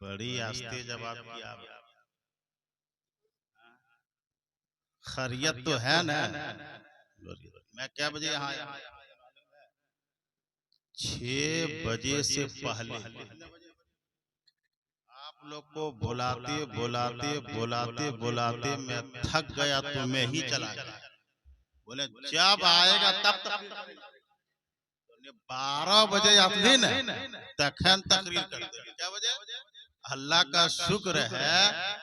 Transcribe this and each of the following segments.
बड़ी आस्ते जवाब किया। खैरियत तो है ना? मैं क्या बजे यहाँ आया? 6 बजे से पहले आप लोग को बुलाते बुलाते बुलाते बुलाते मैं थक गया तो मैं ही चला गया। बोले जब आएगा तब 12 बजे आते न तखन तकरीर करते। क्या बजे? अल्लाह का शुक्र है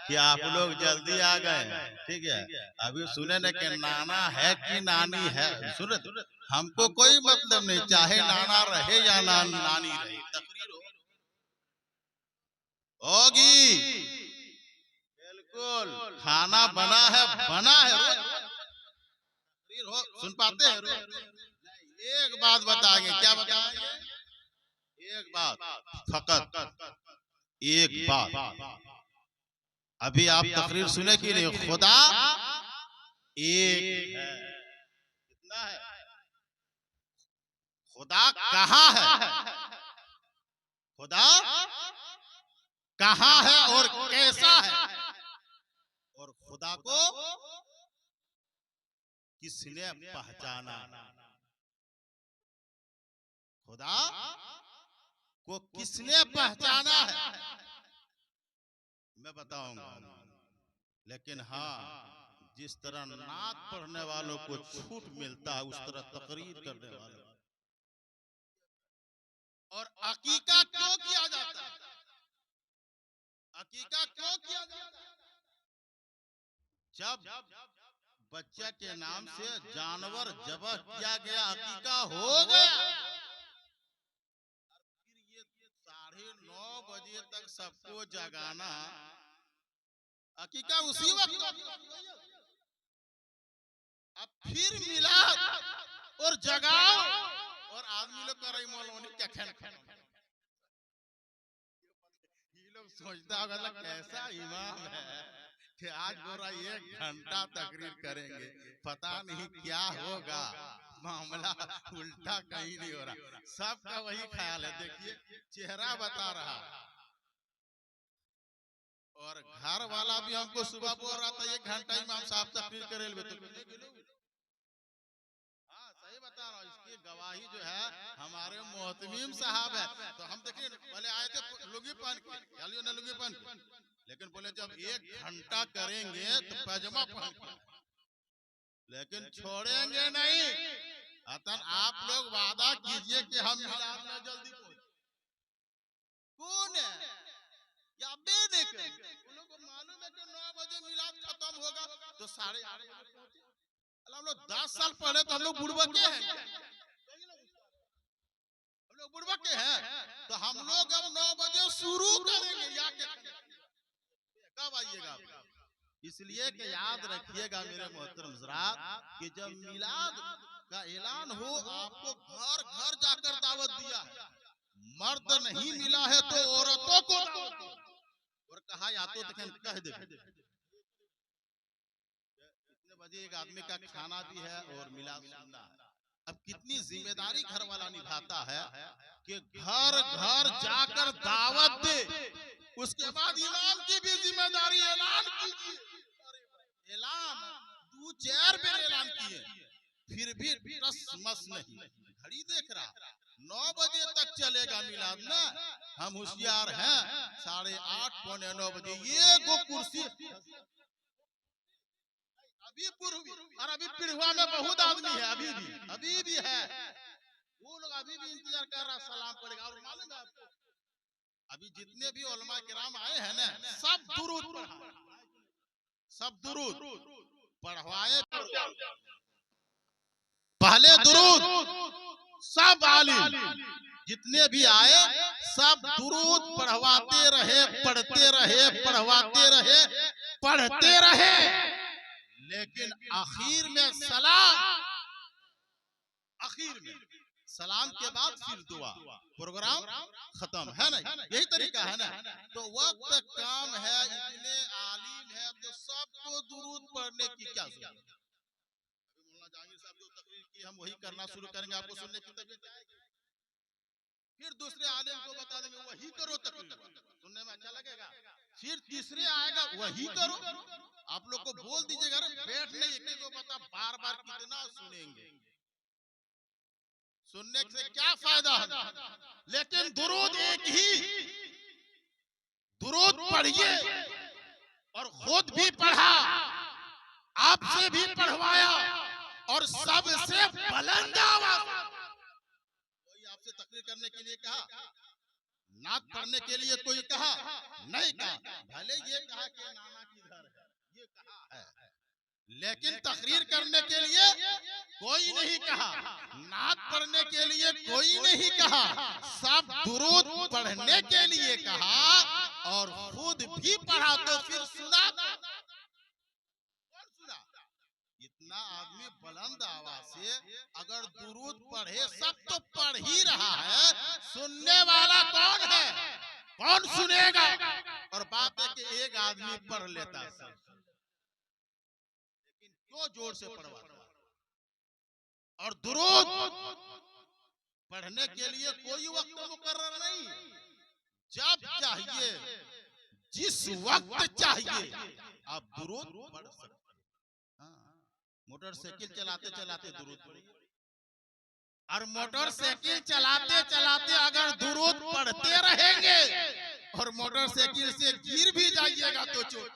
कि आप लोग जल्दी आ गए। ठीक है, अभी सुने न कि नाना है कि नानी है। सुन, हमको कोई मतलब नहीं, चाहे नाना रहे या नानी रहे, तकरीर होगी। बिल्कुल, खाना बना है रोज तकरीर हो। सुन पाते हैं रोज? एक बात बताएंगे। क्या बताएंगे? एक बात, फकत एक बात। अभी आप तकरीर सुने कि नहीं? खुदा एक है। कितना है? खुदा कहाँ है? खुदा कहाँ है और कैसा है? और खुदा को किसने पहचाना? खुदा को किसने पहचाना है? मैं बताऊंगा। लेकिन हाँ, जिस तरह नात पढ़ने वालों को छूट मिलता है, उस तरह तकरीर करने वालों। और अकीका क्यों किया जाता है? अकीका क्यों किया जाता है? जब बच्चा के नाम से जानवर ज़बह किया गया, अकीका हो गया, फिर ये 9:30 बजे तक सबको जगाना, अकीका उसी वक्त। अब फिर मिलाद और जगाओ, और आदमी लोग कर रही मौलवी क्या खेल। ये लोग सोचता होगा कैसा इमाम है कि आज बोरा 1 घंटा तकरीर करेंगे, पता नहीं क्या होगा, मामला उल्टा कहीं नहीं हो रहा। सबका वही ख्याल है। देखिए, चेहरा बता रहा। और घर वाला भी हमको सुबह बोल रहा था 1 घंटा इमाम साहब तकरीर करे। हाँ, सही बता रहा हूँ। इसकी गवाही जो है हमारे मोहतमीम साहब है। तो हम देखिए पहले आए थे लुंगी पहन के, लुंगी पहन के, लेकिन बोले जब 1 घंटा करेंगे तो पैजामा पहन के, लेकिन छोड़ेंगे नहीं। अतः आप लोग वादा कीजिए कि हम मिलाद में जल्दी पहुंचे। कौन है या बेने के? उन लोगों को मालूम है कि 9 बजे मिलाद खत्म होगा तो 8:30 बजे पहुंचे। हम लोग 10 साल पहले तो हम लोग बुड़बके हैं, हम लोग बुड़बके हैं। तो हम लोग अब 9 बजे शुरू करेंगे। या कब आइएगा? इसलिए कि याद रखिएगा मेरे मोहतरम हज़रात कि जब मिलाद का ऐलान हो, आपको घर घर जाकर दावत दिया है। मर्द नहीं मिला है तो औरतों को दावत दो, और कहा या तो कह दे इतने बजे एक आदमी का खाना भी है और मिलाद सुनना है। अब कितनी जिम्मेदारी घर वाला निभाता है कि घर घर जाकर दावत दे। उसके बाद इमाम की भी जिम्मेदारी ऐलान कीजिए। ऐलान 2-4 बार ऐलान किए, फिर भी रस मस नहीं। घड़ी देख रहा, 9 बजे तक चलेगा मिलाद ना। हम होशियार हैं, 8:30 पौने 9 बजे ये को कुर्सी अभी और अभी पिढ़ुआ में बहुत आदमी है, अभी भी है। वो लोग अभी भी इंतजार कर रहा सलाम पड़ेगा। और मालूम है आपको, अभी जितने भी उलमा किराम आए हैं ना, सब दुरूद पढ़वाए। पहले दुरूद सब आलिम जितने भी आए सब दुरूद पढ़वाते रहे, पढ़ते रहे। लेकिन आखिर में सलाम के बाद फिर दुआ, प्रोग्राम खत्म है ना। यही तरीका है ना। तो वक्त काम है, इतने आलिम है तो सबको दुरूद पढ़ने की क्या जरूरत है? मौलाना जहांगीर साहब जो तकरीर की हम वही करना शुरू करेंगे, आपको सुनने की तबीयत आएगी। फिर दूसरे आलिम को बता देंगे वही करो तकरीर, सुनने में अच्छा लगेगा। तीसरे आएगा वही करो। आप लोग को बोल दीजिएगा बैठने एक को पता बार बार कितना सुनेंगे, सुनने से क्या फायदा है। लेकिन दुरूद एक ही, दुरूद पढ़िए और खुद भी पढ़ा, आपसे भी पढ़वाया और सबसे बुलंद आवाज। कोई आपसे तकरीर करने के लिए कहा, नात पढ़ने के लिए कोई कहा नहीं कहा, भले ये कहा कि नाना किधर है, ये कहा है, लेकिन तकरीर करने के लिए कोई नहीं कहा, नात पढ़ने के लिए कोई नहीं कहा, सब दुरूद पढ़ने के लिए कहा और खुद भी पढ़ा। तो फिर सुना कौन सुना? इतना आदमी बुलंद आवाज से अगर दुरूद पढ़े, सब तो पढ़ ही रहा है, सुनने वाला कौन है, कौन सुनेगा? और बात है कि एक आदमी पढ़ लेता है, लेकिन क्यों जोर से पढ़वाता? और दुरूद पढ़ने के लिए कोई वक्त मुकर्रर नहीं, जब चाहिए जिस वक्त चाहिए आप दुरूद पढ़ सकते हैं। मोटरसाइकिल चलाते चलाते दुरूद पढ़िए, और मोटरसाइकिल चलाते चलाते अगर दुरूद पढ़ते रहेंगे और मोटरसाइकिल से गिर भी जाइएगा तो चोट,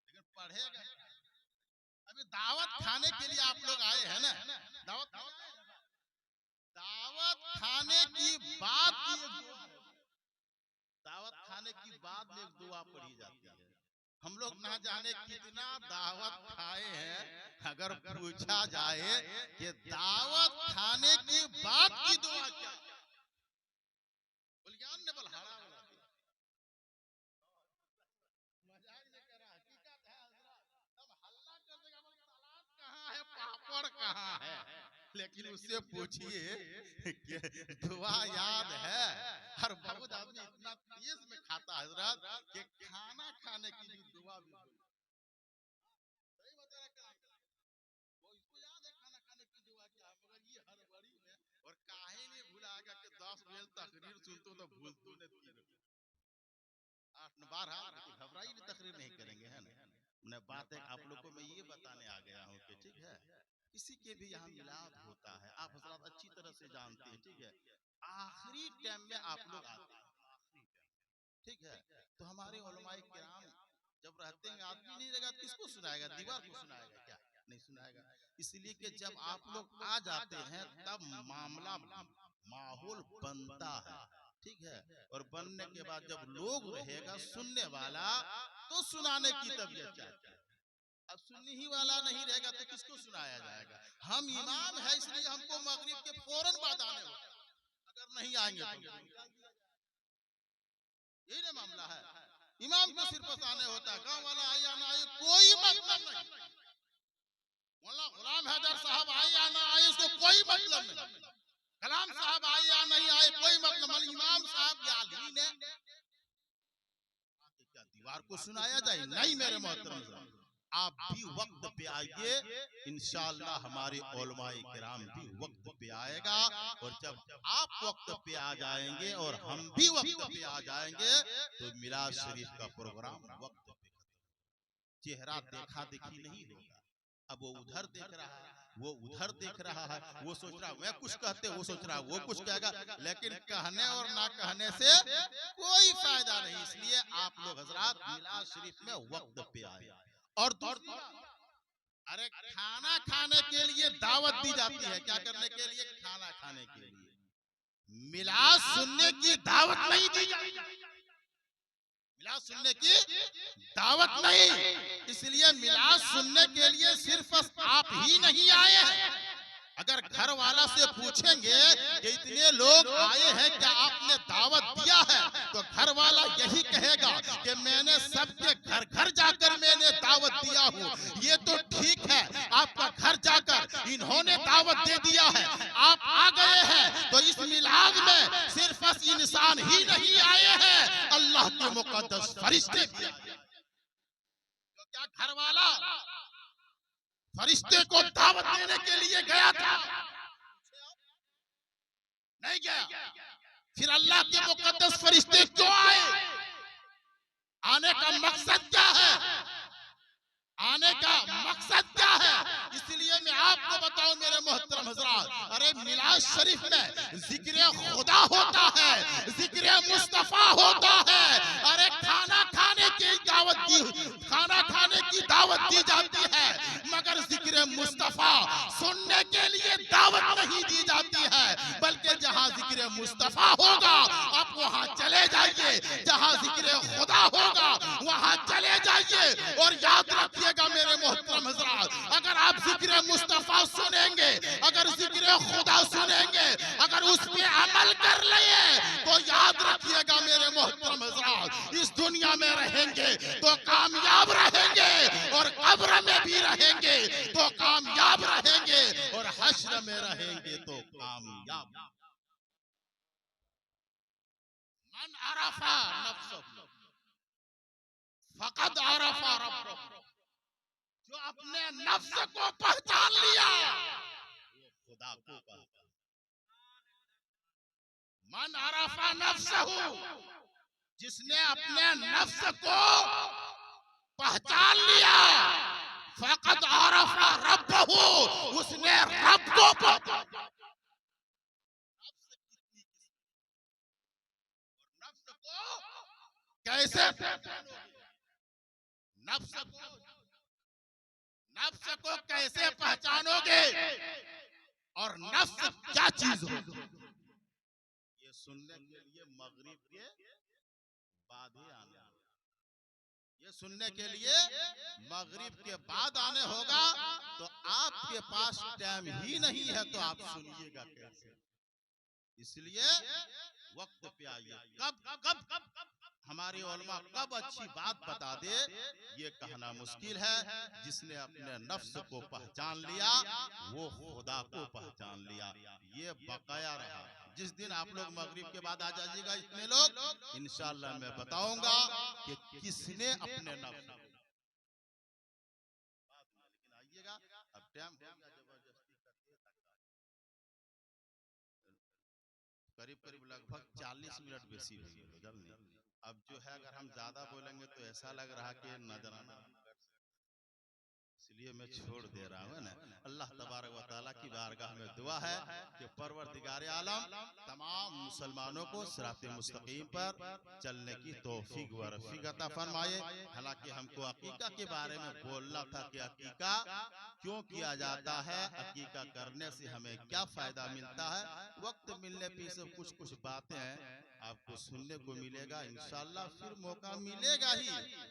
लेकिन पढ़ेगा। अभी दावत खाने के लिए आप लोग आए हैं ना, दावत खाने की बात, दावत खाने की बाद में एक दुआ पढ़ी जाती है। हम लोग ना जाने कितना दावत खाए हैं, अगर पूछा जाए कि दावत खाने की बाद की दुआ क्या, बुलियान ने बलहाड़ा बोला दिया, मजाक नहीं कर रहा, हकीकत है। तब हल्ला कर देगा, सलाद कहाँ है, पापड़ कहाँ है, लेकिन उससे पूछिए कि दुआ याद है। हर बहुत आदमी इतना तेज में खाता है हजरत कि खाना खाने की भी दुआ भी सही बता रहा है। वो इसको याद है खाना खाने की दुआ क्या, मगर ये हड़बड़ी में और काहे नहीं भुलाएगा कि 10 बजे तकरीर सुनते तो भूलते नहीं, 8 बार घबराई नहीं, तकरीर नहीं करेंगे, है ना। बात है आप लोग को मैं ये बताने आ गया हूँ कि ठीक है, किसी के भी यहाँ मिलाद होता है, आप हजरात अच्छी तरह से जानते हैं, ठीक है, आखिरी टाइम में आप लोग आते हैं, ठीक है। तो हमारे उलमाए किराम जब रहते हैं, आदमी नहीं रहेगा किसको सुनाएगा, दीवार को सुनाएगा क्या, नहीं सुनाएगा। इसलिए कि जब आप लोग आ जाते हैं तब मामला माहौल बनता है, ठीक है। और बनने के बाद जब लोग रहेगा सुनने वाला तो सुनाने की तबीयत चाहता है। अब सुनने ही वाला नहीं रहेगा तो किसको सुनाया जाएगा। हम इमाम है इसलिए हमको मगरिब के फौरन बाद आने होगा, अगर नहीं आएंगे तो यही ना मामला है। इमाम को सिर्फ आने होता है, गांव वाला आए या ना आए कोई मतलब नहीं। मौलाना गुलाम हैदर साहब आए या ना आए उसको कोई मतलब नहीं, कलाम साहब आए या नहीं आए कोई मतलब नहीं। इमाम साहब या अली ने क्या दीवार को सुनाया जाए? नहीं मेरे मोहतरम, आप भी वक्त पे आइए, इंशाअल्लाह हमारे उलमाए किराम भी वक्त पे आएगा। और जब आप वक्त पे आ जाएंगे और हम भी वक्त पे आ जाएंगे तो मिलाद शरीफ का प्रोग्राम वक्त पे खत्म। चेहरा देखा देखी नहीं होगा। अब वो उधर देख रहा है, वो उधर देख रहा है, वो सोच रहा है मैं कुछ कहते, वो सोच रहा है वो कुछ कहेगा, लेकिन कहने और ना कहने से कोई फायदा नहीं। इसलिए आप लोग हजरात मिलाद शरीफ में वक्त पे आए। और अरे खाना खाने के लिए दावत दी जाती है, क्या करने के लिए? खाना खाने के लिए। मिलाद सुनने की दावत नहीं दी जाती, मिलाद सुनने की दावत नहीं। इसलिए मिलाद सुनने के लिए सिर्फ आप ही नहीं आए हैं। अगर घर वाला से पूछेंगे कि इतने लोग आए हैं क्या आपने दावत दिया है, तो घर वाला यही कहेगा कि मैंने सबके घर घर जाकर मैंने दावत दिया हूँ। ये तो ठीक है, आपका घर जाकर इन्होंने दावत दे दिया है, आप आ गए हैं, तो इस मिलाद में सिर्फ इंसान ही नहीं आए हैं, अल्लाह के मुकद्दस फरिश्ते भी आए। तो क्या घर वाला फरिश्ते को दावत देने के लिए गया था? नहीं गया। फिर अल्लाह के मुकद्दस फरिश्ते क्यों आए? हजरात, अरे मिलाद शरीफ में जिक्र खुदा होता है, जिक्र मुस्तफा होता है। अरे खाना खाने की दावत दी जाती है, मगर जिक्र मुस्तफा सुनने के लिए दावत नहीं दी जाती है। बल्कि जहां जिक्र मुस्तफा होगा आप वहां चले जाइए, जहां जिक्र खुदा होगा वहां चले जाइए। और याद रखिएगा मेरे मोहतरम हजरात, अगर आप जिक्र मुस्तफा सुनेंगे, अगर जिक्र खुदा सुनेंगे, अगर उस पे अमल कर लिए, तो याद रखिएगा मेरे मोहतरम हजरात, इस दुनिया में रहेंगे तो कामयाब रहेंगे, और कब्र में भी रहेंगे तो कामयाब रहेंगे, और हश्र में रहेंगे तो कामयाब। मन अरफा नफ्सहु फकद अरफा रब्बहु, जो अपने नफ्स को पहचान लिया वो खुदा को पहचान। मन अरफा नफ्सहु, जिसने अपने नफ्स को पहचान लिया, फकद अरफा रब्बहु, उसने रब को पहचान। नफ्स को कैसे पहचानोगे? नफ्स को कैसे पहचानोगे, और नफ्स क्या चीज होगी, ये सुनने के लिए मगरिब के बाद ही आना, ये सुनने के लिए मगरिब के बाद आने होगा। तो आपके पास टाइम ही नहीं है तो आप सुनिएगा कैसे? इसलिए वक्त पे आइए। कब कब कब हमारे उलमा कब अच्छी बात बता दे ये कहना मुश्किल है। जिसने अपने नफ्स को पहचान लिया वो खुदा को पहचान लिया। ये बकाया रहा। जिस दिन आप लोग मगरिब के बाद आ जाइएगा इतने लोग, इंशाअल्लाह मैं बताऊंगा कि किसने अपने नफ्स को, लेकिन आइएगा, अब टाइम हो गया, जबरदस्ती करके करीब करीब लगभग 40 मिनट बेसी हो गए जल्दी। अब जो है अगर हम ज्यादा बोलेंगे तो ऐसा लग रहा कि नजराना, इसलिए मैं छोड़ दे रहा हूँ ना। अल्लाह तबारक व तआला की बारगाह में दुआ है कि परवरदिगार आलम तमाम मुसलमानों को सिराते मुस्तकीम पर चलने की तौफीक व रफीक अता फरमाए। हालांकि हमको अकीका के बारे में बोलना था कि अकीका क्यों किया जाता है, अकीका करने से हमें क्या फायदा मिलता है। वक्त मिलने पे सब कुछ बातें आपको सुनने को मिलेगा इंशाअल्लाह। फिर मौका मिलेगा ही,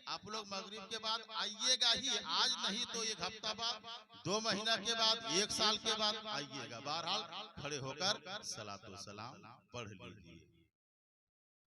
आप लोग मगरिब के बाद आइएगा ही, आज नहीं तो एक हफ्ता बाद, 2 महीना के बाद, 1 साल के बाद आइएगा। बहरहाल खड़े होकर सलातो सलाम पढ़ लीजिए।